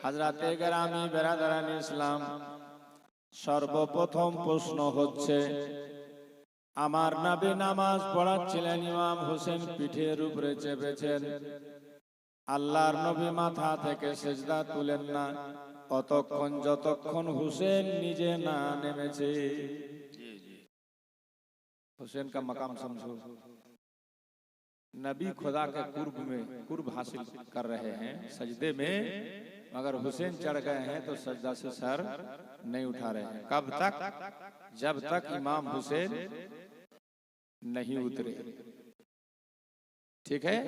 হাজরাতে গ্রামী বেরাদারান ইসলাম, সর্বপ্রথম প্রশ্ন হচ্ছে, আমার নবী নামাজ পড়াচ্ছিলেন, ইমাম হোসেন পিঠের উপরে চেপেছেন, আল্লাহর নবী মাথা থেকে সিজদা তুলেন না অতক্ষণ যতক্ষণ হোসেন নিজে না নেমেছে। हुसैन का मकाम समझो। नबी खुदा के कुर्ब हासिल कर रहे हैं सजदे में, मगर हुसैन चढ़ गए हैं तो सजदा से सर नहीं उठा रहे हैं। कब तक? जब तक इमाम हुसैन नहीं उतरे। ठीक है।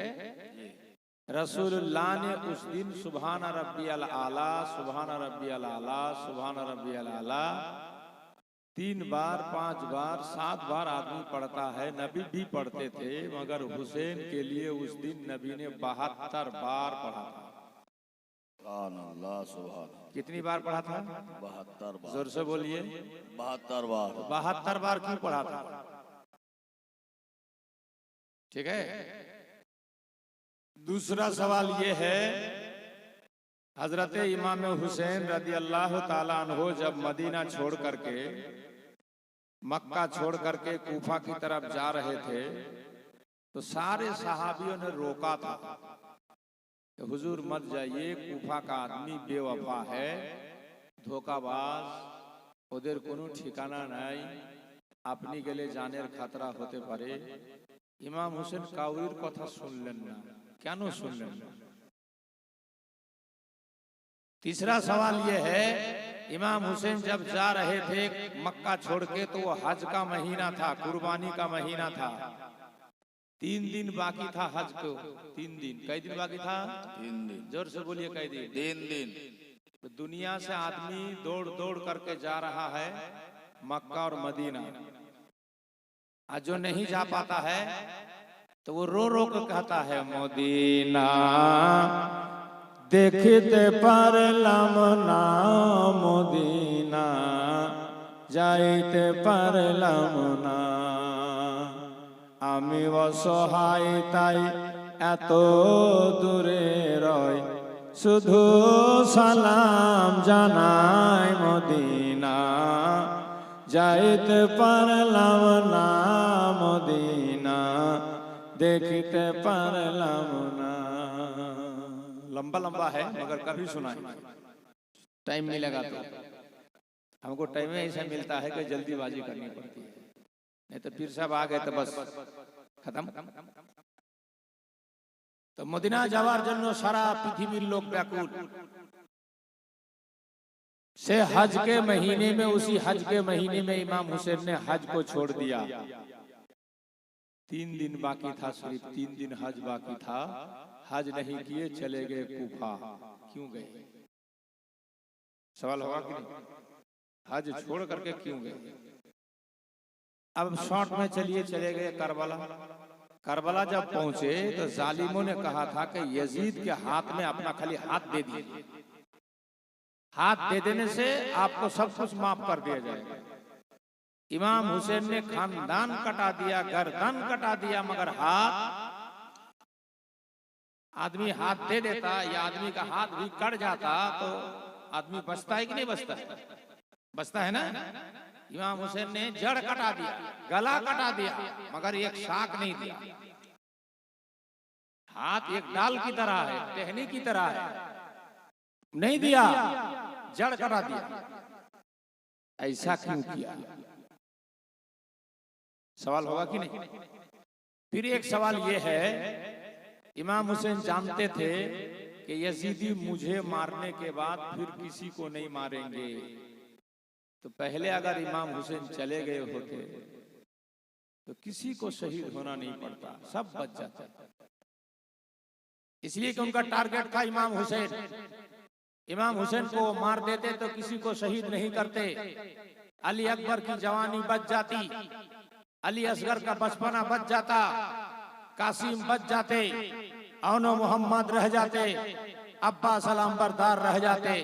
रसूलुल्लाह ने उस दिन सुभान रब्बियल आला, सुभान रब्बियल आला, सुभान रब्बियल आला 3 बार, 5 बार, 7 बार आदमी पढ़ता है, नबी भी पढ़ते थे, मगर हुसैन के लिए उस दिन नबी ने 72 बार पढ़ा था। कितनी बार पढ़ा था? 72 बार। जोर से बोलिए। 72 बार। 72 बार क्यों पढ़ा था? ठीक है। दूसरा सवाल ये है, हजरत इमाम हुसैन रदी अल्लाह ताला अन्हो जब मदीना छोड़ करके, मक्का छोड़ करके कूफा की तरफ जा रहे थे तो सारे सहाबियों ने रोका था कि हुजूर मत जाइए, कूफा का आदमी बेवफा है, धोखाबाज, ওদের কোনো ঠিকানা নাই, আপনি গেলে জানের খতরা হতে পারে। ইমাম হোসেন কাউরির কথা শুনলেন না। কেন শুনলেন না? तीसरा सवाल यह है, इमाम हुसैन जब जा रहे थे मक्का छोड़ के तो वो हज का महीना था, कुर्बानी का महीना था, 3 दिन बाकी था हज को। 3 दिन। कई दिन बाकी था? 3 दिन। जोर से बोलिए। कई दिन? 3 दिन। तो दुनिया से आदमी दौड़ दौड़ करके जा रहा है मक्का और मदीना, आज जो नहीं जा पाता है तो वो रो रो कर कहता है, मदीना देखते पारलाम ना, मदीना जाइते पारलाम ना, आमी असहाय ताई एतो दूरे रय, शुधु सालाम जानाई, मदीना जाइते पारलाम ना, मदीना देखते पारलाम ना। लंबा लंबा है मगर कभी सुना है, टाइम मिलेगा तो। हमको टाइम ऐसा मिलता है कि जल्दीबाजी करनी पड़ती है, नहीं तो पीर साहब आ गए तो बस खत्म। तो मदीना যাওয়ার জন্য সারা পৃথিবীর লোক ব্যাকুল। से हज के महीने में, उसी हज के महीने में इमाम हुसैन ने हज को छोड़ दिया। 3 दिन बाकी था, सिर्फ 3 दिन हज बाकी था, हज नहीं किए, चले गए कूफा। क्यों गए? सवाल होगा कि नहीं? हज छोड़ करके क्यों गए? अब शॉर्ट में चलिए, चले गए करबला। करबला जब पहुंचे तो जालिमों ने कहा था कि यजीद के हाथ में अपना खाली हाथ दे दीजिए, हाथ दे देने से आपको सब कुछ माफ कर दिया जाएगा। इमाम हुसैन ने खानदान कटा दिया, गर्दन कटा दिया, मगर हाथ, आदमी हाथ दे देता या आदमी का हाथ भी कट जाता तो आदमी बचता है कि नहीं बचता है? बचता है ना। इमाम हुसैन ने जड़ कटा दिया, गला कटा दिया, मगर एक शाख नहीं दिया। हाथ एक डाल की तरह है, टहनी की तरह है, नहीं दिया, जड़ कटा दिया। ऐसा क्यों किया? सवाल होगा कि नहीं? फिर एक सवाल यह है, इमाम हुसैन जानते थे कि यजीदी मुझे मारने के बाद फिर किसी को नहीं मारेंगे, तो पहले अगर इमाम हुसैन चले गए होते तो किसी को शहीद होना नहीं पड़ता, सब बच जाता। इसलिए कि उनका टारगेट था इमाम हुसैन। इमाम हुसैन को मार देते तो किसी को शहीद नहीं करते, अली अकबर की जवानी बच जाती, अली असगर का बचपना बच जाता, कासिम बच जाते, औनो मोहम्मद रह जाते, अब्बास अलंबरदार रह जाते।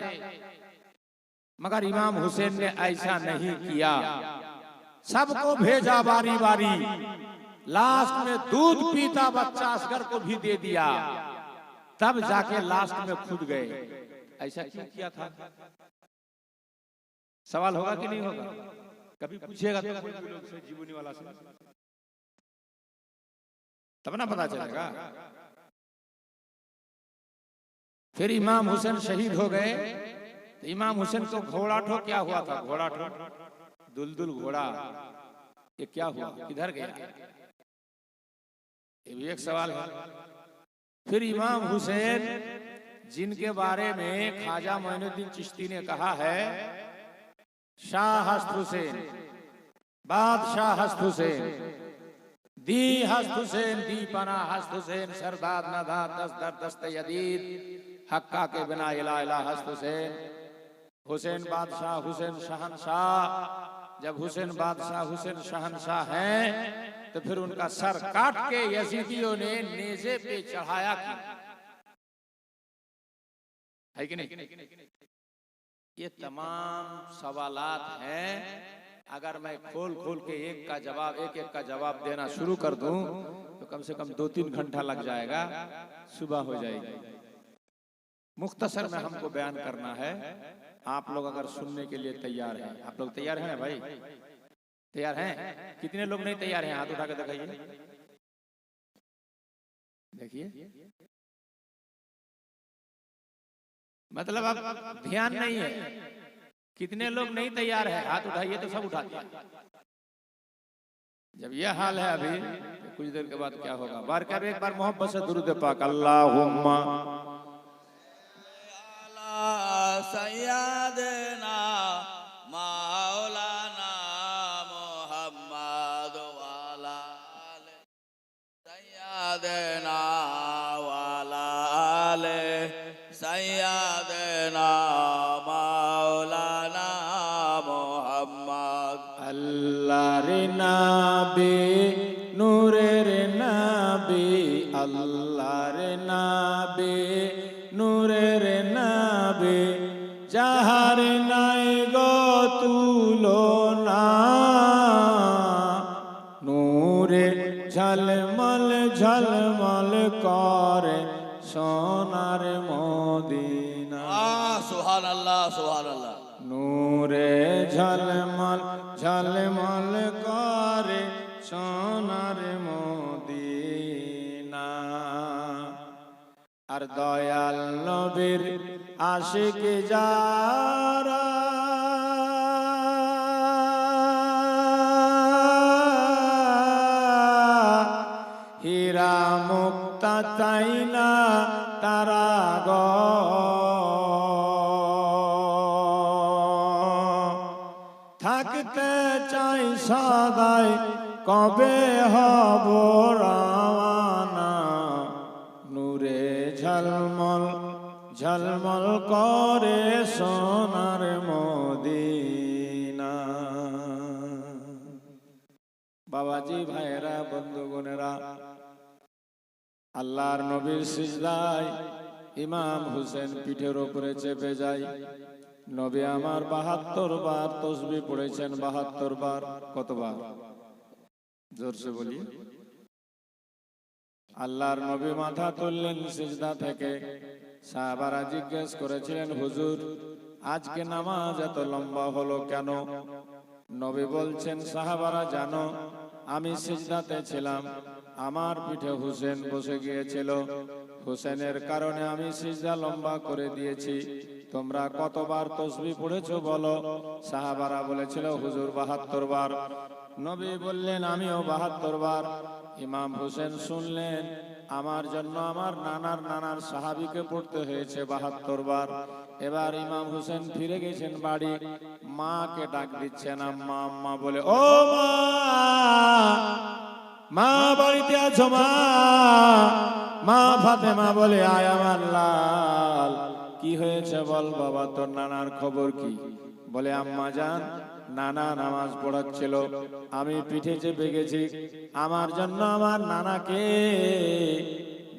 मगर इमाम हुसैन ने ऐसा नहीं किया, सबको भेजा बारी बारी, लास्ट में दूध पीता बच्चा असगर को भी दे दिया, तब जाके लास्ट में खुद गए। ऐसा क्यों किया था? सवाल होगा कि नहीं होगा? कभी पूछेगा तो कोई भी लोग से, जीवनी वाला से, तब ना पता चलेगा। फिर इमाम हुसैन शहीद हो गए। तो इमाम हुसैन को घोड़ा ठो क्या हुआ था? घोड़ा ठो दुलदुल घोड़ा, ये क्या हुआ, किधर गया? ये भी एक सवाल है। फिर इमाम हुसैन जिनके बारे में ख्वाजा मोइनुद्दीन चिश्ती ने कहा है शाह हस्त हुसैन, बादशाह हस्त हुसैन, दी हस्त हुसैन, दी पना हस्त हुसैन, सरदार नदा दस्तर दस्त यदीद, हक्का के बिना इला इला हस्त हुसैन। हुसैन बादशाह, हुसैन शहनशाह। जब हुसैन बादशाह, हुसैन शहनशाह हैं तो फिर उनका सर काट के यजीदियों ने नेज़े पे चढ़ाया क्यों? है कि नहीं? ये तमाम सवालात हैं। अगर मैं खोल खोल के एक एक का जवाब देना शुरू कर दूं तो कम से कम 2-3 घंटा लग जाएगा, सुबह हो जाएगी। मुख्तसर में हमको बयान करना है। आप लोग अगर सुनने के लिए तैयार हैं, आप लोग तैयार हैं भाई? तैयार हैं? कितने लोग नहीं तैयार हैं? हाथ उठा के दिखाइए। देखिए, मतलब अब ध्यान नहीं है। कितने लोग नहीं तैयार है? हाथ उठाइए तो सब उठा दिया। जब यह हाल है अभी तो कुछ देर के बाद क्या होगा? बार कर एक बार मोहब्बत से दुरूद पाक अल्लाहुम्मा सैयदना मौलाना मोहम्मद वाला आले सैयदना वाला आले सैयदना मौलाना मोहम्मद। अल्लाह रे नबी नूरे रे नबी, अल्लाह रे नबी नूरे रे नबी, যাহার নাই গো তুলনা, নূরে ঝলমল ঝলমল করে সোনার মদিনা। সুবহান আল্লাহ, সুবহান আল্লাহ। নূরে ঝলমল ঝলমল করে সোনার মদিনা। আর দয়াল নবীর আশিক যারা, হীরা মুক্তা চাই না তারা গো, থাকতে চাই সদাই কবে হব রাওয়ানা। নূরে ঝলমল ঝলমল করে সোনার মদিনা। বাবাজি, ভাইয়েরা, বন্ধুগণেরা, আল্লাহর নবীর সিজদায় ইমাম হুসেন পিঠের উপরে চেপে যায়। নবী আমার 72 বার তসবিহ পড়েছেন। 72 বার। কতবার? জোরসে বলি। আল্লাহর নবী মাথা তুললেন সিজদা থেকে। সাহাবারা জিজ্ঞেস করেছিলেন, হুজুর আজকে নামাজ এত লম্বা হলো কেন? নবী বলছেন, সাহাবারা জানো, আমি সিজদাতে ছিলাম, আমার পিঠে হুসেন বসে গিয়েছিল, হুসেনের কারণে আমি সিজদা লম্বা করে দিয়েছি। তোমরা কতবার তসবিহ পড়েছো বলো? সাহাবারা বলেছিল, হুজুর 72 বার। নবী বললেন, আমিও 72 বার। ইমাম হুসেন শুনলেন, আমার জন্য আমার নানার সাহাবীকে পড়তে হয়েছে 72 বার। এবার ইমাম হুসেন ফিরে গেছেন বাড়ি। মাকে ডাক দিচ্ছেন, আম্মা আম্মা বলে। ও মা, মা বাড়িতে আছো? মা, মা ফাতেমা বলে, আয় আমার লাল, কি হয়েছে বল বাবা, তোর নানার খবর কি? বলে, আম্মা জান, নানা নামাজ পড়াচ্ছিল, আমি পিঠে চেপে গেছি, আমার জন্য আমার নানাকে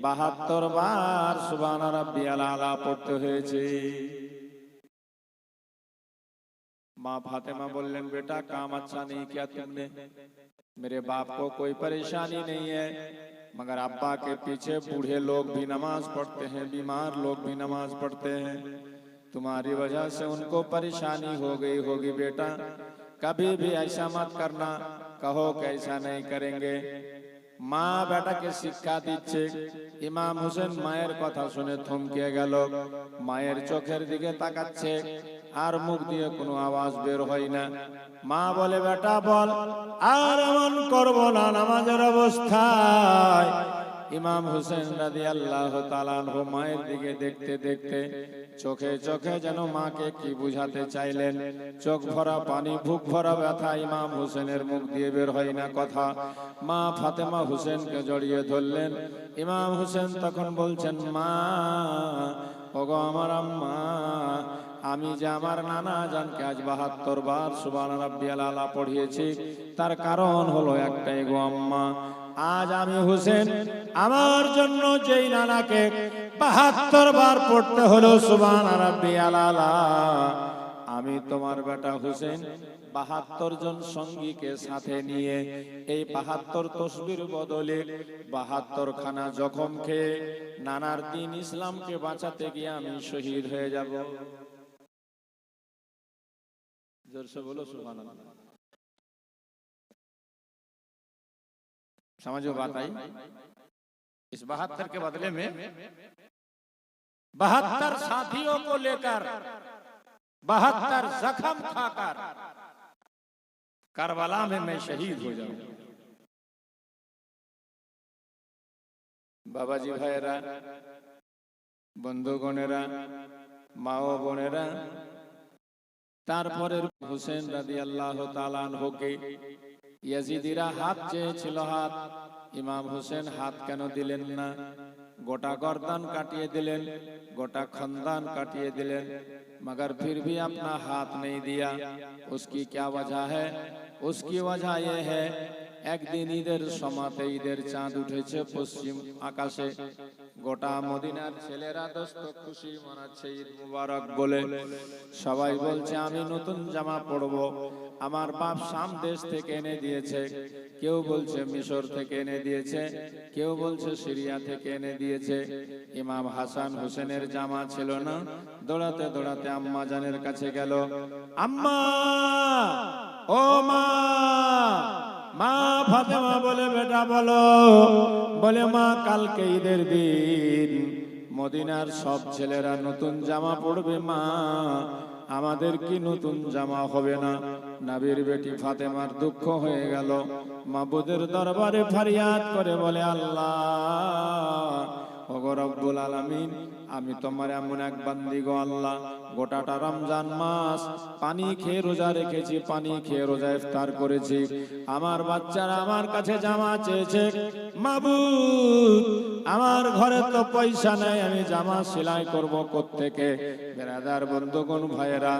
72 বার সুবহান রাব্বিয়াল আলা পড়তে হয়েছে। माँ फातिमा बोलन, बेटा काम अच्छा नहीं किया तुमने, मेरे बाप को कोई परेशानी नहीं है, मगर अब्बा के पीछे बूढ़े लोग भी नमाज पढ़ते हैं, बीमार लोग भी नमाज पढ़ते हैं, तुम्हारी वजह से उनको परेशानी हो गई होगी बेटा, कभी भी ऐसा मत करना, कहो कि ऐसा नहीं करेंगे। মা বেটাকে শিক্ষা দিচ্ছে। ইমাম হোসেন মায়ের কথা শুনে থমকে গেল, মায়ের চোখের দিকে তাকাচ্ছে, আর মুখ দিয়ে কোনো আওয়াজ বের হয় না। মা বলে, বেটা বল, আর এমন করব না নামাজের অবস্থায়। ইমাম হোসেন রাদিয়াল্লাহু তাআলা আনহু মায়ের দিকে দেখতে দেখতে চোখে চোখে যেন মাকে কি বুঝাতে চাইলেন। চোখ ভরা পানি, বুক ভরা ব্যথা, ইমাম হোসেনের মুখ দিয়ে বের হয় না কথা। মা ফাতেমা হোসেনকে জড়িয়ে ধরলেন। ইমাম হোসেন তখন বলছেন, মা, ওগো আমার আম্মা, আমি যে আমার নানা জানকে আজ ৭২ বার সুবহান রাব্বিয়াল আলা পড়িয়েছি, তার কারণ হলো একটাই গো আম্মা, আজ আমি হোসেন আমার জন্য যেই নানাকে ৭২ বার পড়তে হলো সুবহান রাব্বিয়াল আলা, আমি তোমার বেটা হোসেন ৭২ জন সঙ্গীকে সাথে নিয়ে এই ৭২ তসবির বদলে ৭২ খানা জখম খেয়ে নানার দিন ইসলামকে বাঁচাতে গিয়ে আমি শহীদ হয়ে যাব। জোরসে বলো সুবহানাল্লাহ। समझो बात आई? इस ৭২ के बदले में ৭২ साथियों को लेकर ৭২ जख्म खाकर करबला में मैं शहीद हो जाऊं। बाबाजी भाईरा, बंधुगणेरा, माओ बोनेरा, তারপরে হোসেন রাদিয়াল্লাহু তাআলা আনহুকে ইয়াজিদিরা হাত চেয়েছিল, হাত। ইমাম হোসেন হাত কেন দিলেন না? গোটা গর্দান কাটিয়ে দিলেন, গোটা খাनदान काटिए दिलेन, मगर फिर भी अपना हाथ नहीं दिया। उसकी क्या वजह है? उसकी वजह यह है, एक दिन ईদের সমাতে ঈদের চাঁদ উঠেছে পশ্চিম আকাশে। গোটা মদিনার ছেলেরা দোস্ত খুশি মানাচ্ছে ঈদ মুবারক বলে। সবাই বলছে আমি নতুন জামা পরবো, আমার বাপ শাম দেশ থেকে এনে দিয়েছে, কেউ বলছে মিশর থেকে এনে দিয়েছে, কেউ বলছে সিরিয়া থেকে এনে দিয়েছে। ইমাম হাসান হোসেনের জামা ছিল না, দৌড়াতে দৌড়াতে আম্মা জানের কাছে গেল। আম্মা, ও মা, মা ফাতেমা বলে, বেটা বলো। বলে, মা, কালকে ঈদের দিন মদিনার সব ছেলেরা নতুন জামা পরবে, মা আমাদের কি নতুন জামা হবে না? নবীর বেটি ফাতেমার দুঃখ হয়ে গেল। মাবুদের দরবারে ফরিয়াদ করে বলে, আল্লাহ, ওগো রব্বুল আলামিন, আমি তোমার এমন এক বান্দি গো আল্লাহ, গোটাটা রমজান মাস পানি খেয়ে রোজা রেখেছি, পানি খেয়ে রোজা ইফতার করেছি, আমার বাচ্চারা আমার কাছে জামা চেয়েছে। মাবুদ, আমার ঘরে তো পয়সা নাই, আমি জামা সেলাই করব কোত্থেকে? বেরাদার বন্ধুগণ ভাইয়েরা,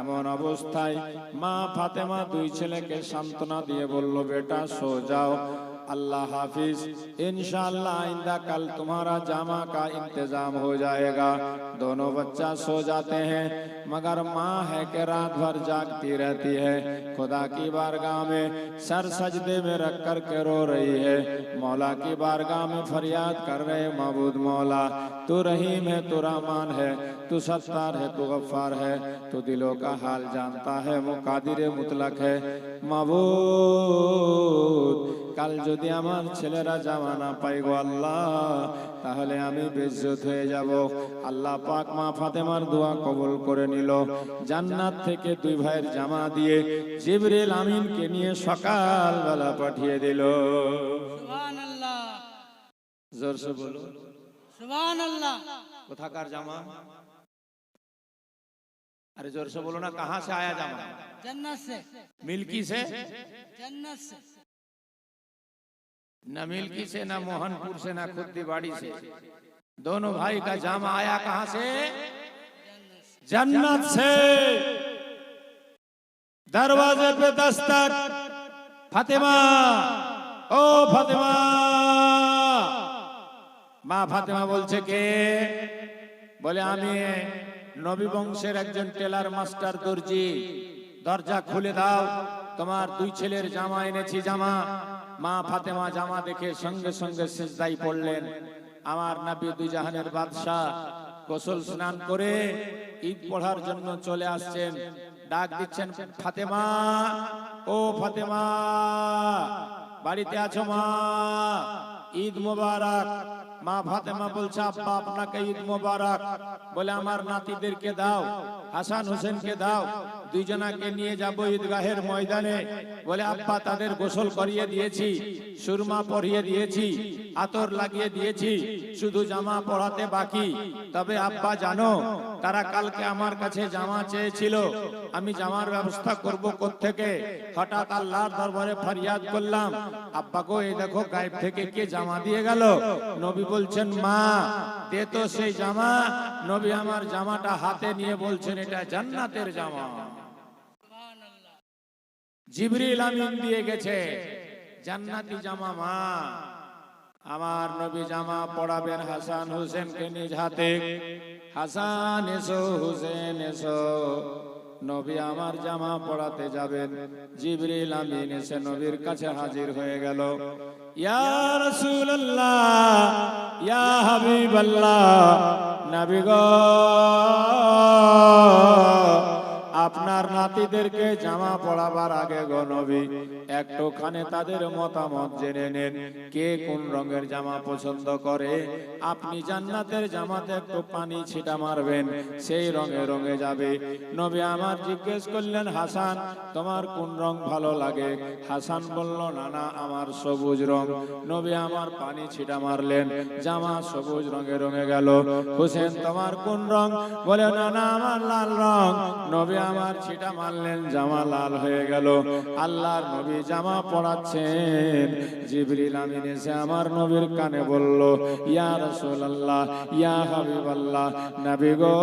এমন অবস্থায় মা ফাতেমা দুই ছেলেকে সান্ত্বনা দিয়ে বলল, বেটা সো যাও, अल्लाह हाफिज, इंशाअल्लाह आइंदा कल तुम्हारा जामा का इंतजाम हो जाएगा। दोनों बच्चा सो जाते हैं, मगर माँ है कि रात भर जागती रहती है, खुदा की बारगाह में सर सजदे में रख कर के रो रही है, मौला की बारगाह में फरियाद कर रहे, माबूद मौला, तू रहीम है, तू रहमान है, तू सत्तार है, तू गफ्फार है, तू दिलों का हाल जानता है, मुकादिर मुतलक है। माबूद, কাল যদি আমার ছেলেরা জামা না পাই গো আল্লাহ, তাহলে আমি বেইজ্জত হয়ে যাব। আল্লাহ পাক মা ফাতেমার দোয়া কবুল করে নিল। জান্নাত থেকে দুই ভাইয়ের জামা দিয়ে জিবরিল আমিনকে নিয়ে সকালবেলা পাঠিয়ে দিল। সুবহানাল্লাহ, জোরসে বলো সুবহানাল্লাহ। কোথাকার জামা? अरे जोर से बोलो ना, कहाँ से आया जामा? जन्नत से, मिल्की से? जन्नत से। न मिल्की से, न मोहनपुर से, न खुद्दीबाड़ी से। दोनों भाई का जामा आया कहाँ से? जन्नत से। दरवाजे पे दस्तक, फातिमा, ओ फातिमा। মা ফাতেমা বলছে, কে? বলে, আমি নবী বংশের একজন টেলার মাস্টার দর্জি, দরজা খুলে দাও, তোমার দুই ছেলের জামা এনেছি, জামা। মা ফাতেমা জামা দেখে সঙ্গে সঙ্গে সিজদায় পড়লেন। আমার নবী দুই জাহানের বাদশা গোসল স্নান করে ঈদ পড়ার জন্য চলে আসছেন, ডাক দিচ্ছেন, ফাতেমা, ও ফাতেমা, বাড়িতে আছো মা? ঈদ মোবারক। মা ফাতেমা বলছে, আব্বা আপনাকে ঈদ মোবারক। বলে আমার নাতিদেরকে দাও, হাসান হোসেনকে দাও, দুইজনাকে নিয়ে যাব ঈদগাহের ময়দানে। বলে আব্বা তাদের গোসল করিয়ে দিয়েছি, সুরমা পরিয়ে দিয়েছি, আতর লাগিয়ে দিয়েছি, শুধু জামা পরাতে বাকি। তবে আব্বা জানো, তারা কালকে আমার কাছে জামা চেয়েছিল, আমি জামার ব্যবস্থা করব কোত্থেকে? হঠাৎ আল্লাহর দরবারে ফরিয়াদ করলাম, আব্বা গো, এই দেখো গায়েব থেকে কে জামা দিয়ে গেল। নবী বলছেন, মা দে তো সেই জামা। নবী আমার জামাটা হাতে নিয়ে বলছেন, এটা জান্নাতের জামা, জিবরিল আমিন দিয়ে গেছে, জান্নাতি জামা। মা আমার নবী জামা পড়াবেন হাসান হোসেনকে নিজ হাতে। হাসান এসো, হোসেন এসো। নবী আমার জামা পড়াতে যাবেন, জিবরিল আমিন এসে নবীর কাছে হাজির হয়ে গেল। ইয়া রাসূলুল্লাহ, ইয়া হাবিবাল্লাহ, নবী গো, আপনার নাতিদেরকে জামা পড়াবার আগে গো নবী, একটুখানি তাদের মতামত জেনে নেন, কে কোন রঙের জামা পছন্দ করে। আপনি জান্নাতের জামাতে একটু পানি ছিটা মারবেন, সেই রঙে রঙে যাবে। নবী আমার জিজ্ঞেস করলেন, হাসান তোমার কোন রং ভালো লাগে? হাসান বলল, নানা আমার সবুজ রং। নবী আমার পানি ছিটা মারলেন, জামা সবুজ রঙে রঙে গেল। হোসেন তোমার কোন রং? বলে, নানা আমার লাল রং। নবী আমার ছিটা মারলেন, জামা লাল হয়ে গেল। আল্লাহর নবী জামা পড়াচ্ছেন, জিবরিল আমিন এসে আমার নবীর কানে বলল, ইয়া রাসূলুল্লাহ, ইয়া হাবিবাল্লাহ, নবী গো,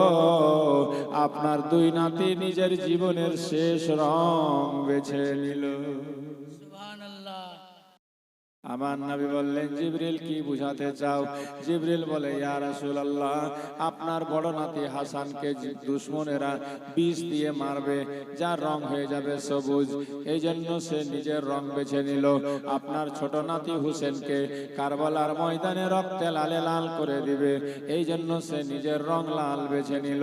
আপনার দুই নাতি নিজের জীবনের শেষ রং বেছে নিল। সুবহানাল্লাহ। আমার নবী বললেন, জিবরিল কি বুঝাতে চাও? জিবরিল বলে, ইয়া রাসূলুল্লাহ, আপনার বড় নাতি হাসানকে দুশমনেরা বিষ দিয়ে মারবে, যার রং হয়ে যাবে সবুজ, এই জন্য সে নিজের রং বেছে নিল। আপনার ছোট নাতি হোসেনকে কারবালার ময়দানে রক্তে লালে লাল করে দিবে, এই জন্য সে নিজের রং লাল বেছে নিল।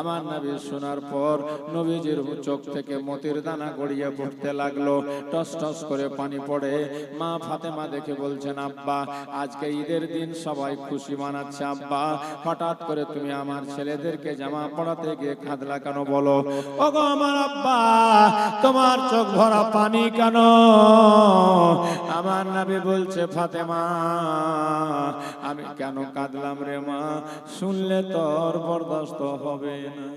আমার নবী শোনার পর নবীজির চোখ থেকে মতির দানা গড়িয়ে পড়তে লাগলো, টস টস করে পানি পড়ে। মা ফাতেমা দেখে বলছেন, আব্বা আজকে ঈদের দিন সবাই খুশি মানাচ্ছে, আব্বা হঠাৎ করে তুমি আমার ছেলেদেরকে জামা পড়াতে গিয়ে কাঁদলা কেন? বলো ওগো আমার আব্বা, তোমার চোখ ভরা পানি কেন? আমার নবী বলছে, ফাতেমা আমি কেন কাঁদলাম রে মা? শুনলে তোর বরদাস্ত হবে না,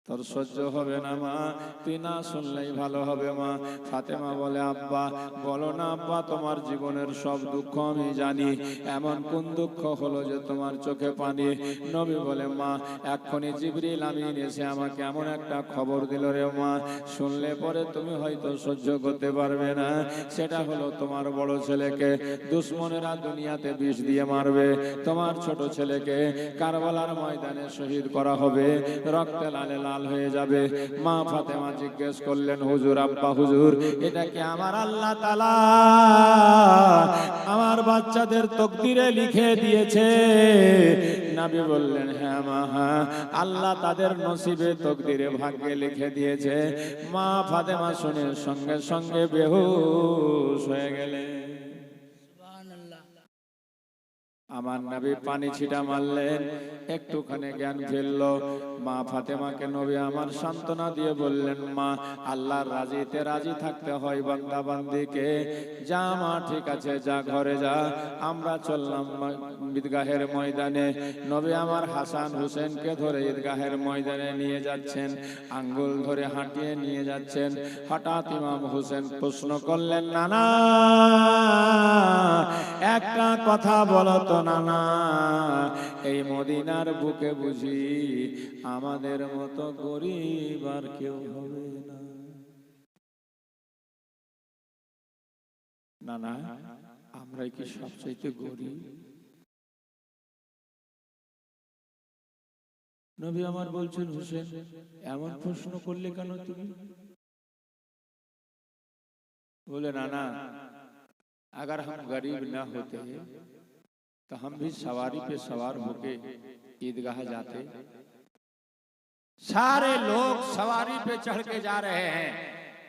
তোর সহ্য হবে না মা, তুই না শুনলেই ভালো হবে মা। ফাতেমা বলে, আব্বা বলো না আব্বা, তোমার জীবনের সব দুঃখ আমি জানি, এমন কোন দুঃখ হলো যে তোমার চোখে পানি? নবী বলে, মা এক্ষুনি জিবরিল আমিন এসে আমাকে এমন একটা খবর দিল রে মা, শুনলে পরে তুমি হয়তো সহ্য করতে পারবে না। সেটা হলো তোমার বড় ছেলেকে দুশমনেরা দুনিয়াতে বিষ দিয়ে মারবে, তোমার ছোট ছেলেকে কারবালার ময়দানে শহীদ করা হবে, রক্তে লালে লাল হয়ে যাবে। মা ফাতেমা জিজ্ঞেস করলেন, হুজুর, আব্বা হুজুর, এটা কি আমার আল্লাহ তাআলা আমার বাচ্চাদের তকদিরে লিখে দিয়েছে? নবী বললেন, হ্যাঁ মা, হ্যাঁ, আল্লাহ তাদের নসিবে তকদিরে ভাগ্যে লিখে দিয়েছে। মা ফাতেমা শুনে সঙ্গে সঙ্গে বেহুশ হয়ে গেলেন। সুবহানাল্লাহ। আমার নবী পানি ছিটা মারলেন, একটুখানি জ্ঞান ফেলল। মা ফাতেমাকে নবী আমার সান্ত্বনা দিয়ে বললেন, মা আল্লাহর রাজিতে রাজি থাকতে হয় বান্দা বান্দিকে। যা মা, ঠিক আছে, যা ঘরে যা, আমরা চললাম ঈদগাহের ময়দানে। নবী আমার হাসান হোসেনকে ধরে ঈদগাহের ময়দানে নিয়ে যাচ্ছেন, আঙ্গুল ধরে হাঁটিয়ে নিয়ে যাচ্ছেন। হঠাৎ ইমাম হোসেন প্রশ্ন করলেন, নানা একটা কথা বলো তো নানা, এই মদিনার বুকে বুঝি আমাদের মতো গরিব আর কেউ হবে না? নানা আমরাই কি সবচাইতে গরিব? নবী আমার বলছেন, হোসেন এমন প্রশ্ন করলে কেন তুমি? बोले नाना, अगर हम गरीब न होते तो हम भी सवारी पे सवार होके ईदगाह जाते, सारे लोग सवारी पे चढ़ के जा रहे हैं,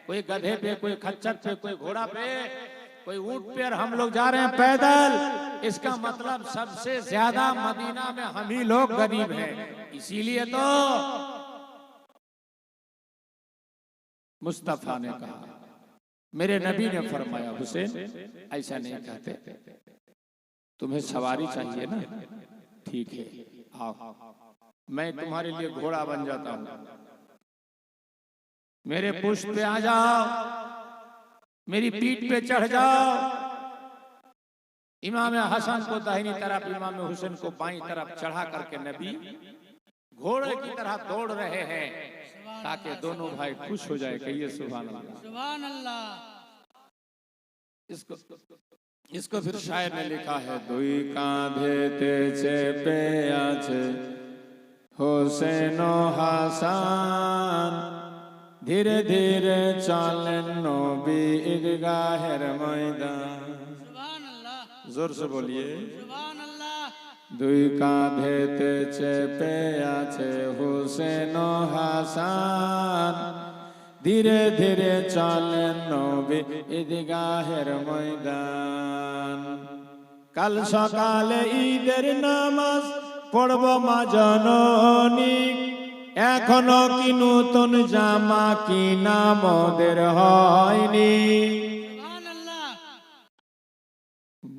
कोई गधे पे, कोई खच्चर पे, कोई घोड़ा पे, कोई ऊंट पे, और हम लोग जा रहे हैं पैदल। इसका मतलब सबसे ज्यादा मदीना में हम ही लोग गरीब हैं। इसीलिए तो मुस्तफा ने कहा, मेरे नबी ने फरमाया, हुसैन ऐसा नहीं कहते, तुम्हें सवारी चाहिए ना, ठीक है आओ, मैं तुम्हारे लिए घोड़ा बन जाता हूं, मेरे पुष्ट पे आ जाओ, मेरी पीठ पे चढ़ जाओ। इमाम हसन को दाहिनी तरफ, इमाम हुसैन को बाईं तरफ चढ़ा करके नबी घोड़े की तरह दौड़ रहे हैं, ताकि दोनों भाई खुश हो जाए। कहिए सुभान अल्लाह, सुभान अल्लाह। इसको फिर शायर ने लिखा है, दुई कांधे ते चेपे आछे हुसैन हासान, धीरे धीरे चलें नबी ईदगाहेर मैदान। सुभान अल्लाह, जोर से बोलिए। सुभान अल्लाह। दुई कांधे ते चेपे आछे हुसैन हासान, धीरे धीरे चलें नबी ঈদগাহের ময়দান। কাল সকালে ঈদের নামাজ পড়ব মা জননী, এখনো কি নতুন জামা কিনা মোদের হয়নি। सुभान अल्लाह।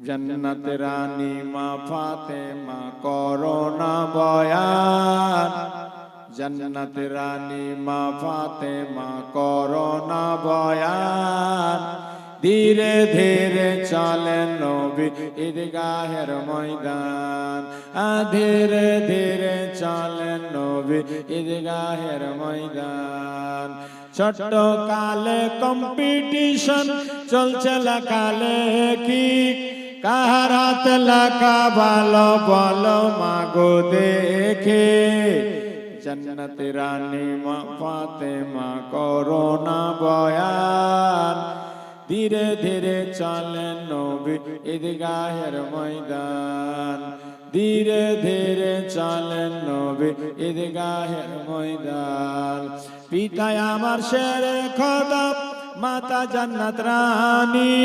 जन्नत रानी मा फातेमा করোনা বয়ান, जन्नत रानी मा फातेमा করোনা বয়ান, धीरे धीरे चलें नबी ঈদগাহের ময়দান, धीरे धीरे चलें नबी ঈদগাহের ময়দান। ছোট্ট কালে কম্পিটিশন চলছে লেখালে কি, কাহার হাত লেখা ভালো বলো মাগো দেখে। जन्नत रानी मा फातेमा করোনা বয়ান, धीरे धीरे चलें नबी ঈদগাহের ময়দান, धीरे धीरे चलें नबी ঈদগাহের ময়দান। পিতা আমার শেরে খোদা, মাতা জান্নাত রানী,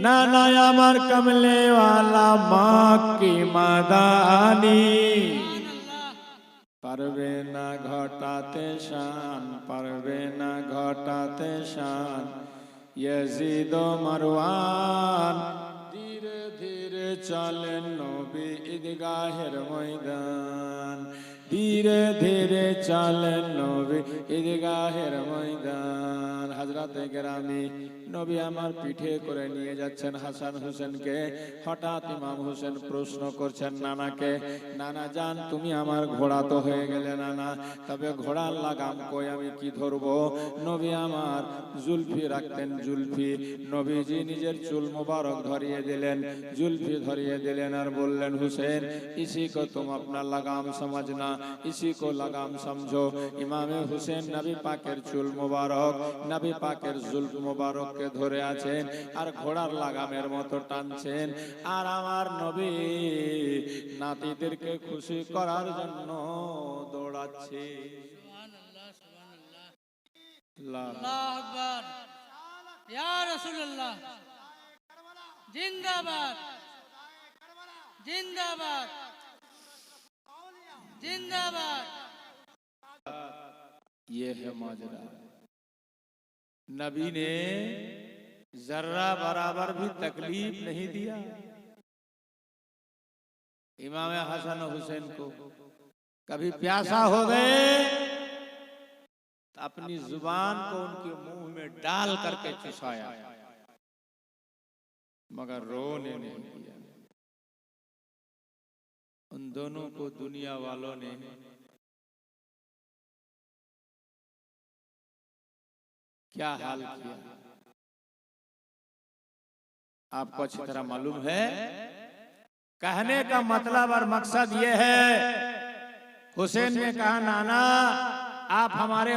নানা আমার কমলেওয়ালা মাক্কি মাদানী। পারবে না ঘটাতে শান, পারবে না ঘটাতে শান यजीद মারওয়ান, ধীরে ধীরে চলেন নবী ঈদগাহের ময়দান, ধীরে ধীরে চলেন নবী ঈদগাহের ময়দান। হযরতে গ্রামী নবী আমার পিঠে করে নিয়ে যাচ্ছেন হাসান হোসেনকে। হঠাৎ ইমাম হোসেন প্রশ্ন করছেন নানাকে, নানা জান তুমি আমার ঘোড়া তো হয়ে গেলে নানা, তবে ঘোড়ার লাগাম কই, আমি কি ধরবো? নবী আমার জুলফি রাখতেন, জুলফি, নবীজি নিজের চুল মোবারক ধরিয়ে দিলেন, জুলফি ধরিয়ে দিলেন, আর বললেন হুসেন इसी को तुम अपना लगाम समझना, इसी को लगाम समझो। ইমামে হুসেন নবী পাকের চুল মোবারক, নবী পাকের জুলফ মোবারক কে ধরে আছেন, আর ঘোড়ার লাগামের মতো টানছেন, আর আমার নবী নাতিদেরকে খুশি করার জন্য দৌড়াচ্ছে। सुभान अल्लाह, सुभान अल्लाह। আল্লাহ अल्लाह अकबर। या रसूल अल्लाह, जिंदाबाद, जिंदाबाद, जिंदाबाद। ये है माजरा। नबी ने जर्रा बराबर भी तकलीफ नहीं दिया इमाम हसन हुसैन को। कभी प्यासा हो गए तो अपनी जुबान को उनके मुंह में डाल करके चुसाया, मगर रोने नहीं दिया। उन दोनों को दुनिया वालों ने क्या हाल किया आपको अच्छी तरह मालूम है। कहने का मतलब और मकसद ये है, हुसैन ने कहा नाना आप हमारे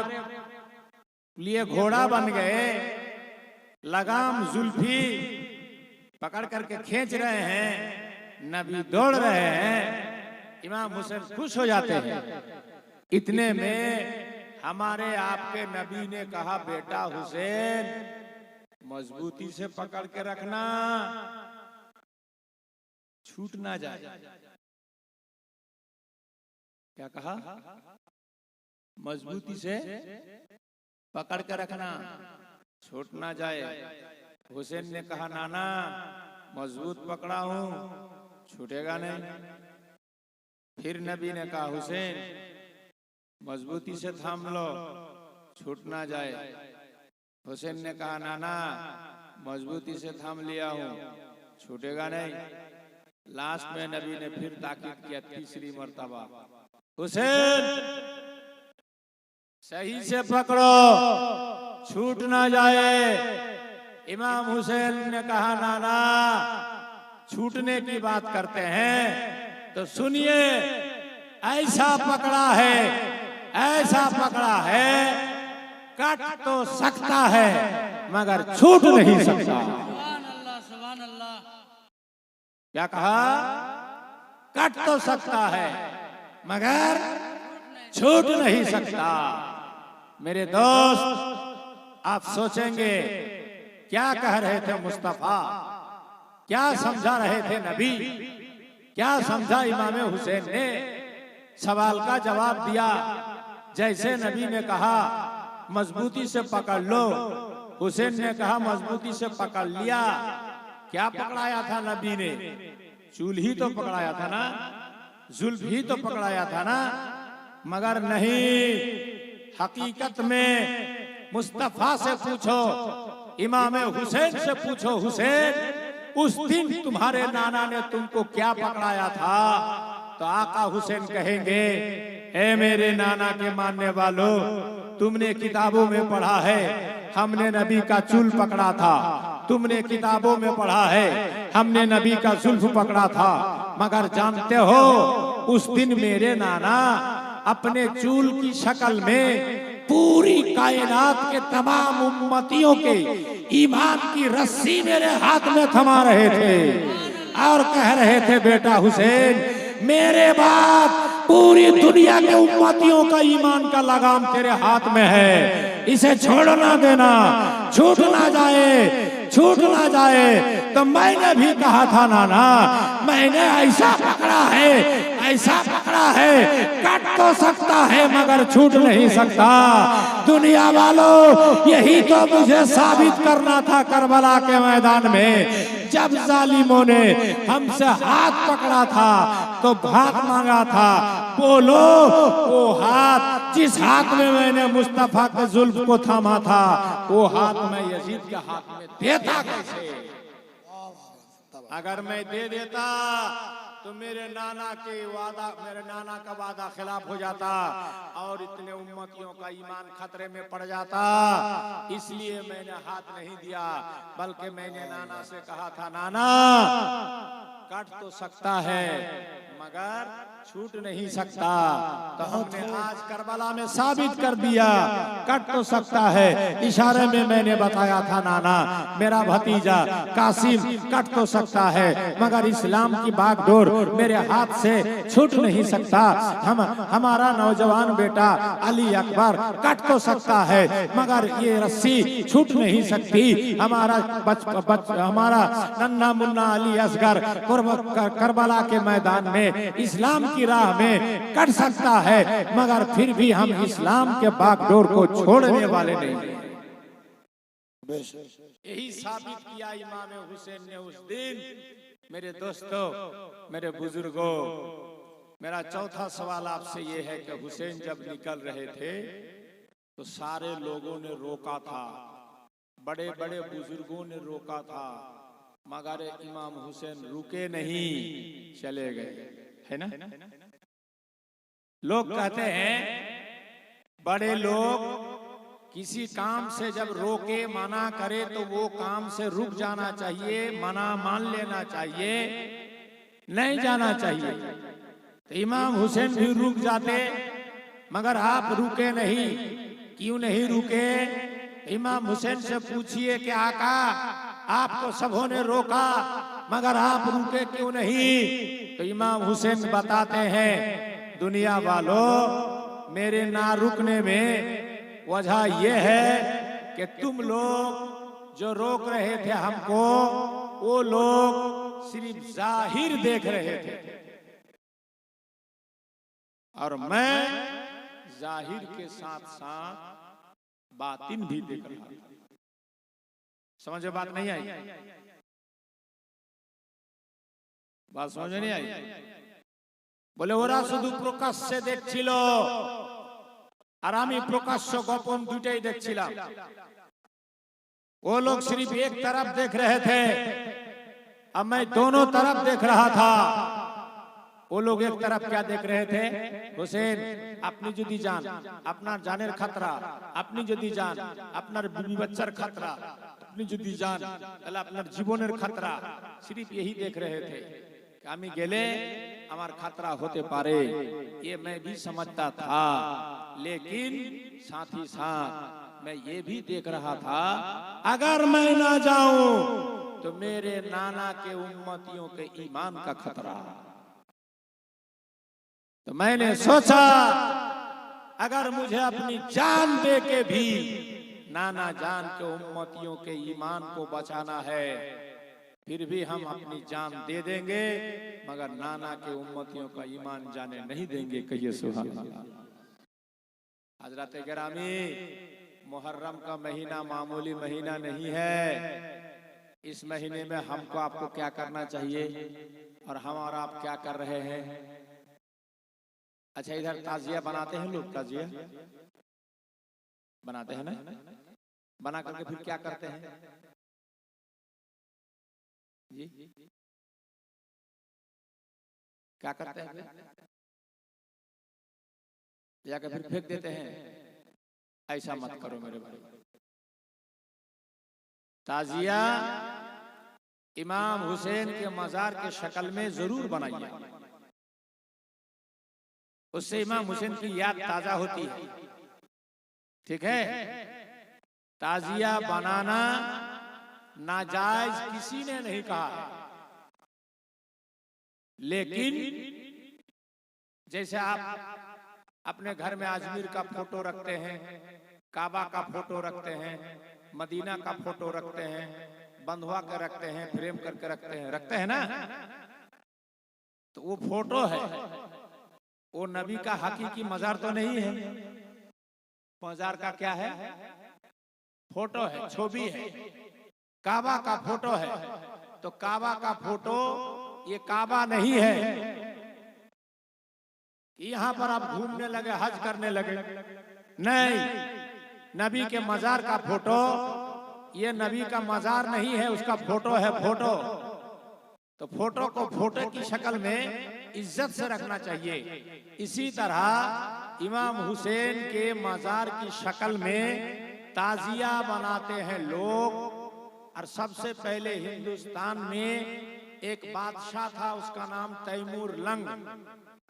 लिए घोड़ा बन गए, लगाम जुल्फी पकड़ करके खींच रहे हैं, नबी दौड़ रहे हैं, इमाम हुसैन खुश हो जाते हैं। इतने में हमारे आपके नबी ने कहा बेटा हुसैन मजबूती से पकड़ के रखना, छूट ना जाए। क्या कहा? मजबूती से पकड़ के रखना, छूट ना जाए। हुसैन ने कहा नाना मजबूत पकड़ा हूं, छूटेगा नहीं। फिर नबी ने कहा हुसैन मजबूती से थाम लो, छूट ना जाए। हुसैन ने कहा नाना मजबूती से थाम लिया हूं, छूटेगा नहीं। लास्ट में नबी ने फिर ताकीद किया तीसरी मर्तबा, हुसैन सही से पकड़ो, छूट ना जाए। इमाम हुसैन ने कहा नाना छूटने की बात करते हैं तो सुनिए, ऐसा पकड़ा है, ऐसा पकड़ा है, कट तो सकता है मगर छूट नहीं सकता। सुभान अल्लाह, सुभान अल्लाह। क्या कहा? कट तो सकता है मगर छूट नहीं सकता। मेरे दोस्त आप सोचेंगे क्या कह रहे थे मुस्तफा, क्या समझा रहे थे नबी, क्या समझा इमाम हुसैन ने? सवाल का जवाब दिया। जैसे नबी ने कहा मजबूती से पकड़ लो, हुसैन ने कहा मजबूती से पकड़ लिया। क्या पकड़ाया था नबी ने? चूल ही तो पकड़ाया था ना, जुल्फ ही तो पकड़ाया था ना। मगर नहीं, हकीकत में मुस्तफा से पूछो, इमाम हुसैन से पूछो, हुसैन उस दिन तुम्हारे नाना ने तुमको क्या पकड़ाया था? तो आका हुसैन कहेंगे ए मेरे नाना के मानने वालों, तुमने किताबों में पढ़ा है हमने नबी का चूल पकड़ा था, तुमने किताबों में पढ़ा है हमने नबी का जुल्फ पकड़ा था। मगर जानते हो उस दिन मेरे नाना अपने चूल की शक्ल में पूरी कायनात के तमाम उम्मतियों के ईमान की रस्सी मेरे हाथ में थमा रहे थे और कह रहे थे बेटा हुसैन मेरे बाद पूरी दुनिया के उम्मतियों का ईमान का लगाम तेरे हाथ में है, इसे छोड़ ना देना, छूट ना जाए, छूट ना जाए। तो मैंने भी कहा था नाना, मैंने ऐसा पकड़ा है, ऐसा पकड़ा है, कट तो सकता है मगर छूट नहीं सकता। दुनिया वालों यही तो मुझे साबित करना था करबला के मैदान में, जब जालिमों ने हमसे हाथ पकड़ा था तो भाग मांगा था। बोलो वो हाथ जिस हाथ में मैंने मुस्तफा के जुल्फ को थामा था, वो हाथ मैं यजीद के हाथ में देता कैसे? अगर मैं दे देता तो मेरे नाना का वादा खिलाफ हो जाता और इतने उम्मतियों का ईमान खतरे में पड़ जाता। इसलिए मैंने हाथ नहीं दिया, बल्कि मैंने नाना से कहा था नाना कट तो सकता है मगर छूट नहीं सकता। तो हमने आज करबला में साबित कर दिया कट तो सकता है। इशारे में मैंने बताया था नाना मेरा भतीजा कासिम कट तो सकता है मगर इस्लाम की बागडोर मेरे हाथ से छूट नहीं सकता। हमारा नौजवान बेटा अली अकबर कट तो सकता है मगर ये रस्सी छूट नहीं सकती। हमारा हमारा नन्ना मुन्ना अली असगर करबला के मैदान में इस्लाम की राह में कट सकता है मगर फिर भी हम इस्लाम के बागडोर को छोड़ने वाले नहीं। यही साबित किया इमाम हुसैन ने उस दिन। मेरे दोस्तों, मेरे बुजुर्गों, मेरा चौथा सवाल आपसे ये है कि हुसैन जब निकल रहे थे तो सारे लोगों ने रोका था, बड़े बड़े बुजुर्गों ने रोका था, मगर इमाम हुसैन रुके नहीं, चले गए, है ना? लोग कहते हैं बड़े लोग किसी काम से जब रोके मना करे तो वो काम से रुक जाना चाहिए, मना मान लेना चाहिए, नहीं जाना चाहिए। तो इमाम हुसैन भी रुक जाते मगर आप रुके नहीं। क्यों नहीं रुके? इमाम हुसैन से पूछिए कि आका आपको सबों ने रोका मगर आप रुके क्यों नहीं? तो इमाम हुसैन बताते हैं दुनिया वालों मेरे ना रुकने में वजह यह है कि तुम लोग जो रोक रहे थे हमको, वो लोग सिर्फ जाहिर देख रहे थे और मैं जाहिर के साथ साथ बातिन भी देख रहा था। समझे बात नहीं आई? बात समझ नहीं आई? बोले ওরা শুধু প্রকাশ্যে দেখছিল আর আমি প্রকাশ্য গোপন দুটেই দেখছিলাম। वो लोग सिर्फ एक तरफ देख रहे थे, अब मैं दोनों तरफ देख रहा था। वो लोग एक तरफ क्या देख रहे थे? हुसैन अपनी जुदी जान, अपना जानेर खतरा, अपनी जुदी जान, अपना बीबी बच्चार खतरा, अपनी जुदी जान, अपना जीवनेर खतरा, सिर्फ यही देख रहे थे कि आमी गेले हमार खतरा होते पारे। ये मैं भी समझता था, लेकिन साथ ही साथ मैं ये भी देख रहा था अगर मैं ना जाऊं तो मेरे नाना के उम्मतियों के ईमान का खतरा। तो मैंने सोचा अगर मुझे अपनी जान दे के भी नाना जान के उम्मतियों के ईमान को बचाना है, फिर भी हम अपनी जान दे देंगे, मगर नाना के उम्मतियों का ईमान जाने नहीं देंगे। कहिए सुभान अल्लाह। हजरत गिरामी, मुहर्रम का महीना मामूली महीना नहीं है। इस महीने में हमको आपको क्या करना चाहिए और हम और आप क्या कर रहे हैं? अच्छा, इधर ताजिया बनाते हैं लोग, ताजिया बनाते हैं ना? बना करके फिर क्या करते हैं जी? क्या करते हैं? जाकर फिर फेंक देते हैं। ऐसा मत करो मेरे भाई। ताजिया इमाम हुसैन के मजार के शक्ल में जरूर बनाइए, उससे इमाम हुसैन की याद ताजा होती है। ठीक है? ताजिया बनाना नाजायज किसी ने नहीं कहा है, लेकिन जैसे आप अपने घर में आजमीर का फोटो रखते हैं, काबा का फोटो रखते हैं, मदीना का फोटो रखते हैं, बंधवा के रखते हैं, फ्रेम करके रखते हैं ना? तो वो फोटो है, वो नबी का हकीकी मजार तो नहीं है। मजार का क्या है? फोटो है, छवि है। काबा का फोटो है, तो काबा का फोटो ये काबा नहीं है। यहाँ पर आप घूमने लगे, हज करने लगे, नहीं। नबी के मजार का फोटो, ये नबी का मजार नहीं है, उसका फोटो है, फोटो। तो फोटो को फोटो की शक्ल में इज्जत से रखना चाहिए। इसी तरह इमाम हुसैन के मजार की शक्ल में ताजिया बनाते हैं लोग। और सबसे पहले हिंदुस्तान में एक बादशाह था, उसका नाम तैमूर लंग।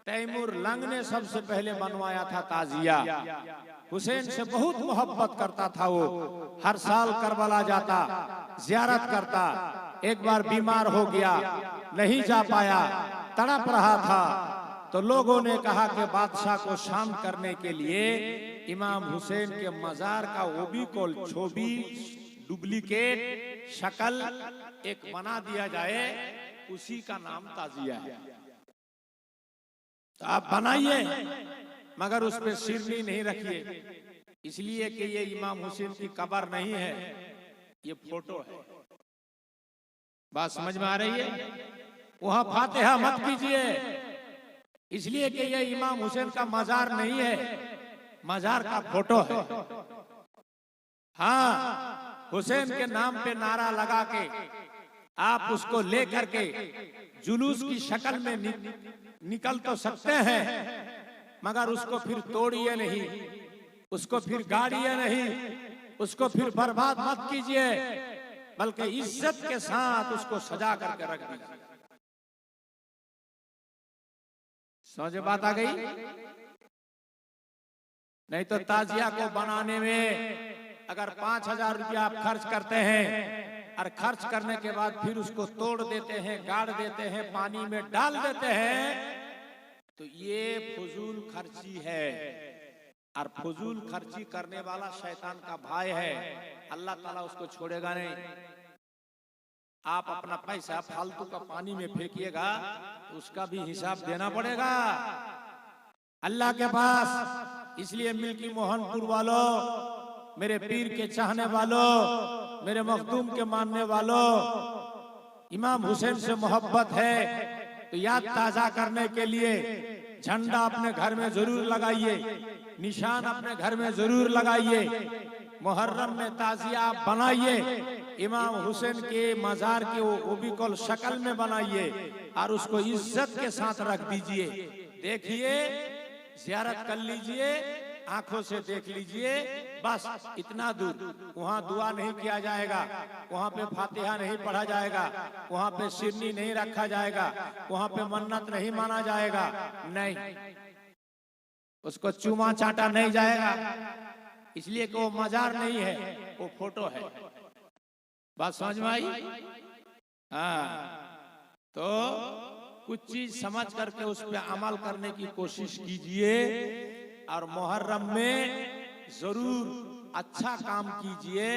तैमूर लंग ने सबसे पहले बनवाया था ताजिया। हुसैन से बहुत मोहब्बत करता था वो। हर साल करबला जाता, जियारत करता। एक बार बीमार हो गया, नहीं जा पाया, तड़प रहा था। तो लोगों ने कहा कि बादशाह को शांत करने के लिए इमाम हुसैन के मजार का वो भी कोल छवि, डुप्लीकेट शक्ल एक बना दिया जाए, उसी का नाम ताजिया है। तो आप बनाइए, मगर उस पर सिरनी नहीं रखिए, इसलिए कि ये इमाम हुसैन की कब्र नहीं है, ये फोटो है। बात समझ में आ रही है? वहां फातिहा मत कीजिए, इसलिए कि ये इमाम हुसैन का मजार नहीं है, मजार का फोटो है। हाँ, हुसैन के नाम पे नारा लगा के आप उसको लेकर के जुलूस की शक्ल में निकल तो सकते हैं, मगर उसको फिर तोड़िए नहीं, उसको फिर गाड़िए नहीं, उसको फिर बर्बाद मत कीजिए, बल्कि इज्जत के साथ उसको सजा करके रख दीजिए। समझ बात आ गई? नहीं तो ताजिया को बनाने में अगर 5,000 रुपया आप खर्च करते हैं और खर्च करने के बाद फिर उसको तोड़ देते हैं, गाड़ देते हैं, पानी में डाल देते हैं, तो ये फजूल खर्ची है। और फजूल खर्ची करने वाला शैतान का भाई है, अल्लाह ताला उसको छोड़ेगा नहीं। आप अपना पैसा फालतू का पानी में फेंकिएगा तो उसका भी हिसाब देना पड़ेगा अल्लाह के पास। इसलिए मिल्की मोहनपुर वालों, मेरे पीर के चाहने वालों, मेरे मखदूम के मानने वालों, इमाम हुसैन से मोहब्बत है तो याद ताजा करने के लिए झंडा अपने घर में जरूर लगाइए, निशान अपने घर में जरूर लगाइए, मुहर्रम में ताजिया आप बनाइए, इमाम हुसैन के मजार के वो भी कल शक्ल में बनाइए और उसको इज्जत के साथ रख दीजिए। देखिए, ज़ियारत कर लीजिए, आंखों से देख लीजिए, बस इतना दूर। वहाँ दुआ नहीं किया जाएगा, वहाँ पे फातिहा नहीं पढ़ा जाएगा, वहाँ पे सिरनी नहीं रखा जाएगा, वहाँ पे मन्नत नहीं माना जाएगा, नहीं, उसको चूमा चाटा नहीं जाएगा, इसलिए कि वो मजार नहीं है, वो फोटो है। बात समझ में आई? हाँ, तो कुछ चीज समझ करके उस पर अमल करने की कोशिश कीजिए और मुहर्रम में जरूर अच्छा काम कीजिए।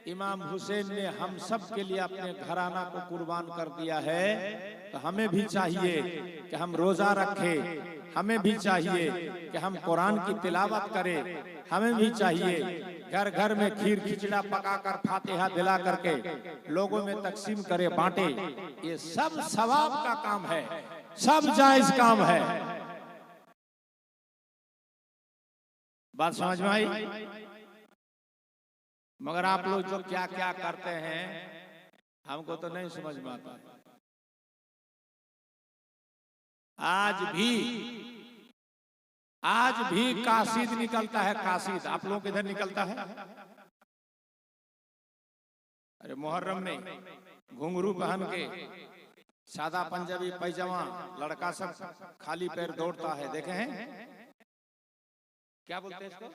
इमाम हुसैन ने हम सब के लिए अपने घराना को कुर्बान कर दिया है, तो हमें भी चाहिए कि हम रोजा रखें, हमें भी चाहिए कि हम कुरान की तिलावत करें, हमें भी चाहिए घर घर में खीर खिचड़ा पकाकर फातिहा दिला करके लोगों में तकसीम करे, बांटे। ये सब सवाब का काम है, सब जायज काम है। बात समझ में आई? मगर आप लोग जो क्या क्या करते हैं हमको तो नहीं समझ में आता। आज भी कासिद निकलता है, कासिद आप लोगों के इधर निकलता है। अरे मुहर्रम में घुंघरू पहन के सादा पंजाबी पैजामा लड़का सब खाली पैर दौड़ता है, देखे हैं? क्या बोलते हैं इसको?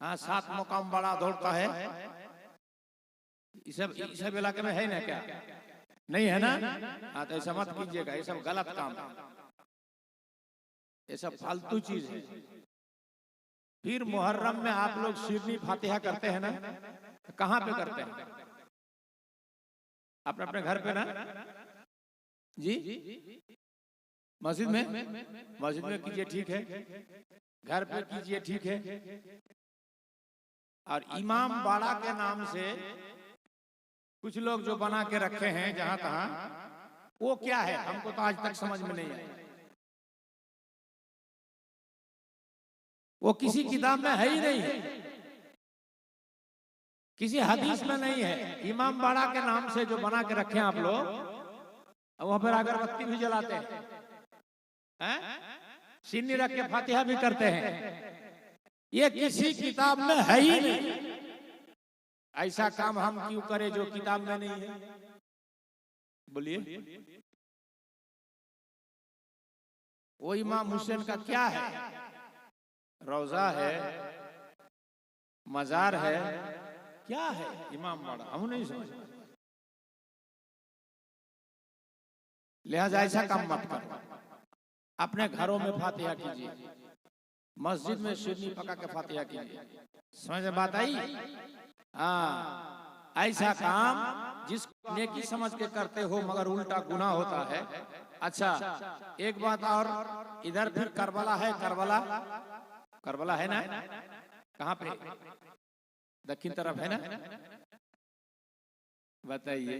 हाँ, 7 मुकाम बड़ा दौड़ता है। इस सब इलाके में है ना? क्या नहीं है ना? हाँ, तो ऐसा मत कीजिएगा, ये सब गलत काम है, ये सब फालतू चीज है। फिर मुहर्रम में आप लोग शिरनी फातिहा करते हैं ना, कहाँ पे करते हैं? अपने अपने घर पे ना जी, मस्जिद में कीजिए, ठीक है, घर पे कीजिए, ठीक है। और इमाम बाड़ा के नाम से कुछ लोग जो बना के रखे हैं जहां तहां, वो क्या है हमको तो आज तक समझ में नहीं आया। वो किसी किताब में है ही नहीं है, किसी हदीस में नहीं है। इमाम बाड़ा के नाम से जो बना के रखे हैं आप लोग, वहां पर अगरबत्ती भी जलाते हैं, सिन्नी रख के फातिहा भी करते हैं। ये किसी किताब में है ही नहीं। ऐसा काम हम क्यों करें जो किताब में नहीं है? बोलिए, वो इमाम हुसैन का क्या है? रोजा है, मजार है, क्या है इमाम बाड़ा? हम नहीं समझ। लिहाजा ऐसा काम मत करो, अपने घरों में फातिहा कीजिए, मस्जिद में शिरनी पका के फातिहा कीजिए। समझ में बात आई? हाँ, ऐसा काम जिसको नेकी समझ के करते हो मगर उल्टा गुनाह होता है। अच्छा, एक बात और, इधर फिर करबला है, करबला है ना? कहाँ पे? दक्षिण तरफ है ना? बताइए।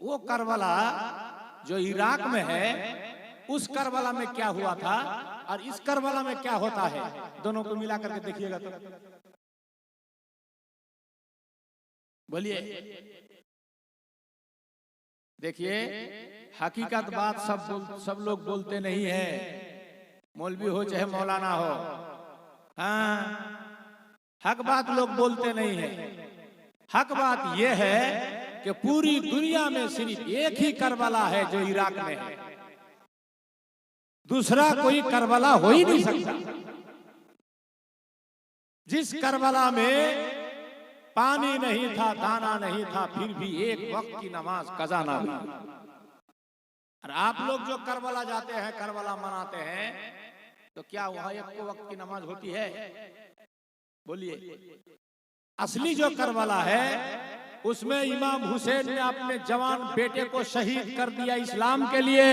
वो करबला जो इराक में है, उस करबला में क्या हुआ था और इस करबला में क्या होता है, दोनों को मिला करके देखिएगा तो बोलिए। देखिए, हकीकत बात सब लोग बोलते नहीं है, मौलवी हो चाहे मौलाना हो। हाँ, हक बात लोग बोलते नहीं है। हक बात यह है कि पूरी दुनिया में सिर्फ एक ही करबला है जो इराक में है, दूसरा कोई करबला हो ही नहीं सकता। जिस करबला में पानी नहीं था, दाना नहीं था, फिर भी एक वक्त की नमाज कज़ा ना हुई। और आप लोग जो करबला जाते हैं, करबला मनाते हैं, तो क्या वहां एक वक्त की नमाज होती है? बोलिए। असली जो करबला है उसमें इमाम हुसैन ने अपने जवान बेटे को शहीद कर दिया इस्लाम के लिए।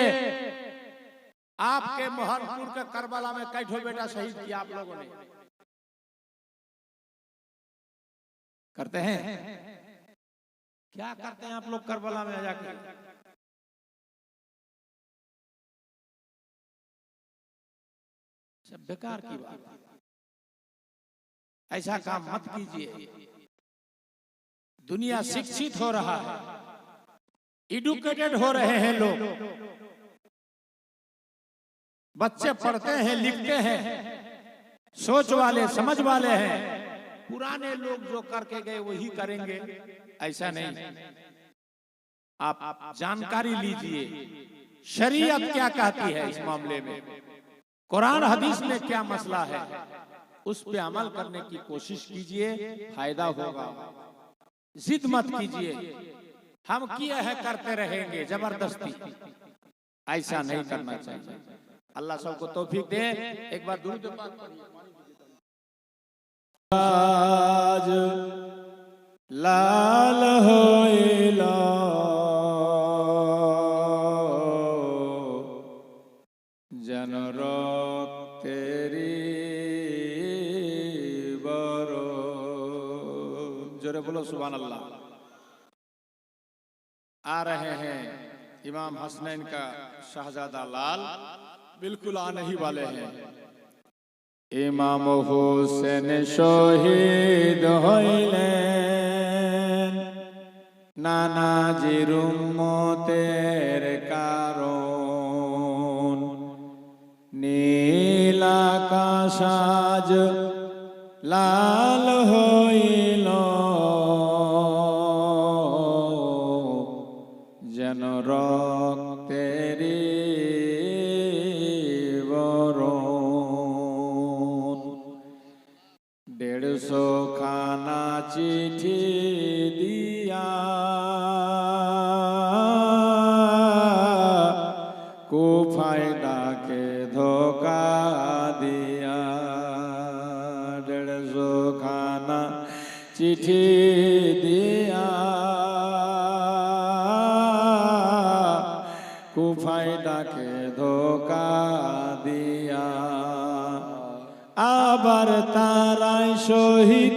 आपके मोहनपुर के करबला में कैठो बेटा शहीद किया आप लोगों ने? करते हैं? क्या करते हैं आप लोग करबला में जाकर? सब बेकार की बात है। ऐसा काम मत कीजिए। दुनिया शिक्षित हो रहा है, एडुकेटेड हो रहे हैं लोग, बच्चे पढ़ते हैं लिखते हैं, सोच वाले समझ वाले हैं। पुराने लोग जो करके गए वही करेंगे, ऐसा नहीं। आप जानकारी लीजिए शरीयत क्या कहती है इस मामले में, कुरान हदीस में क्या मसला है, उस पे अमल करने की कोशिश कीजिए, फायदा होगा। जिद मत कीजिए हम किए हैं करते रहेंगे जबरदस्ती, ऐसा नहीं करना चाहिए। अल्लाह सबको तौफीक दे। एक बार दूर आज लाल होइला जनर तेरी बरो। जोरे बोलो सुभान अल्लाह। आ रहे हैं इमाम हसनैन का शहजादा लाल, बिल्कुल आने ही वाले हैं। इमाम हुसैन शहीद हইলেন নানাজির উম্মতের কারণ, নীল আকাশ আজ লাল হইল যেন রক্তেরি বরণ। 150 খানা চিঠি দিয়া কুফায় ডাকে ধোকা দিয়া। 150 খানা চিঠি দিয়া কুফায় ডাকে ধোকা দিয়া। আবার তারাই শহীদ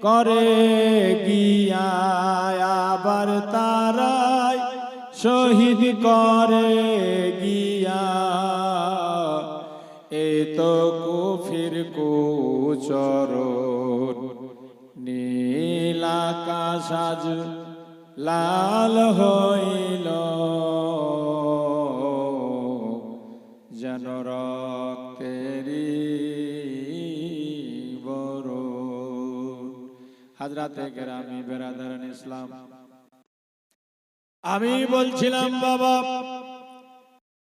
করে গিয়া, আবার তারাই শহীদ করে গিয়া। এই তো কুফির কুচরণ, নীল আকাশ আজ লাল হইল যেন রক্তেরি বরণ। হাজরাতে কেরামি বেরাদারান ইসলাম, আমি বলছিলাম বাবা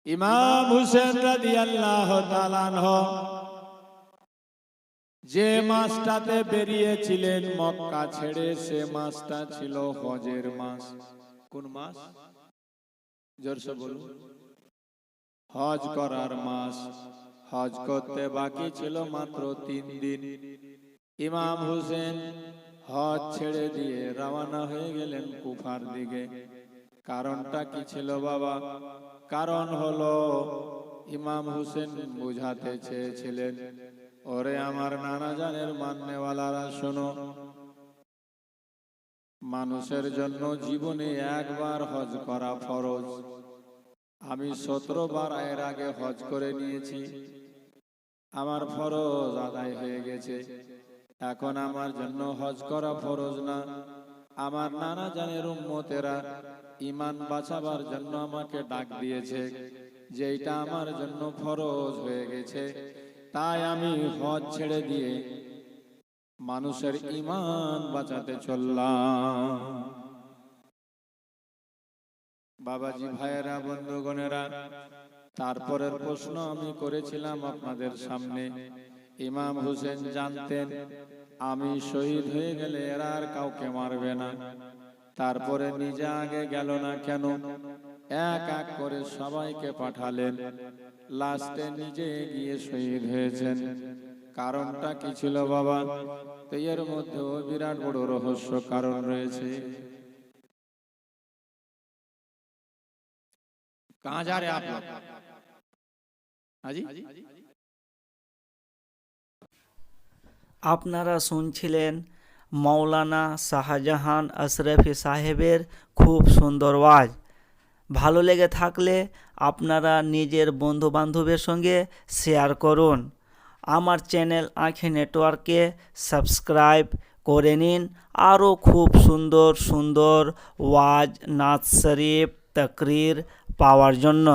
ইমাম হুসেন রাদিয়াল্লাহু তাআলা আনহু যে মাসটাতে বেরিয়েছিলেন মক্কা ছেড়ে, সে মাসটা ছিল হজের মাস। কোন মাস? জোরসে বলুন। হজ করার মাস। হজ করতে বাকি ছিল মাত্র 3 দিন। ইমাম হুসেন হজ ছেড়ে দিয়ে রওনা হয়ে গেলেন কুফার দিকে। কারণটা কি ছিল বাবা? কারণ হলো ইমাম হুসেন বুঝাতে চেয়েছিলেন, ওরে আমার নানা জানের মাননেওয়ালারা শোনো, মানুষের জন্য জীবনে একবার হজ করা ফরজ। আমি 17 বার এর আগে হজ করে নিয়েছি, আমার ফরজ আদায় হয়ে গেছে। এখন আমার জন্য হজ করা ফরজ না। আমার নানা জানের উম্মতেরা ঈমান বাঁচাবার জন্য আমাকে ডাক দিয়েছে, যে এটা আমার জন্য ফরজ হয়ে গেছে। তাই আমি হজ ছেড়ে দিয়ে মানুষের ঈমান বাঁচাতে চললাম। বাবাজি, ভাইয়েরা, বন্ধুগণেরা, তারপরের প্রশ্ন আমি করেছিলাম আপনাদের সামনে। ইমাম হুসেন জানতেন আমি শহীদ হয়ে গেলে এরা আর কাউকে মারবে না, তারপরে নিজে আগে গেল না কেন? এক এক করে সবাইকে পাঠালেন, লাস্টে নিজে গিয়ে শহীদ হয়েছেন। কারণটা কি ছিল বাবা? তো এর মধ্যেও বিরাট বড় রহস্য কারণ রয়েছে। कहाँ जा रहे आप लोग? हाँ जी, আপনারা শুনছিলেন মৌলানা শাহজাহান আশরাফি সাহেবের খুব সুন্দর ওয়াজ। ভালো লেগে থাকলে আপনারা নিজের বন্ধু বান্ধবের সঙ্গে শেয়ার করুন। আমার চ্যানেল আঁখি নেটওয়ার্ককে সাবস্ক্রাইব করে নিন আরও খুব সুন্দর সুন্দর ওয়াজ, নাত শরীফ, তাকরীর পাওয়ার জন্য।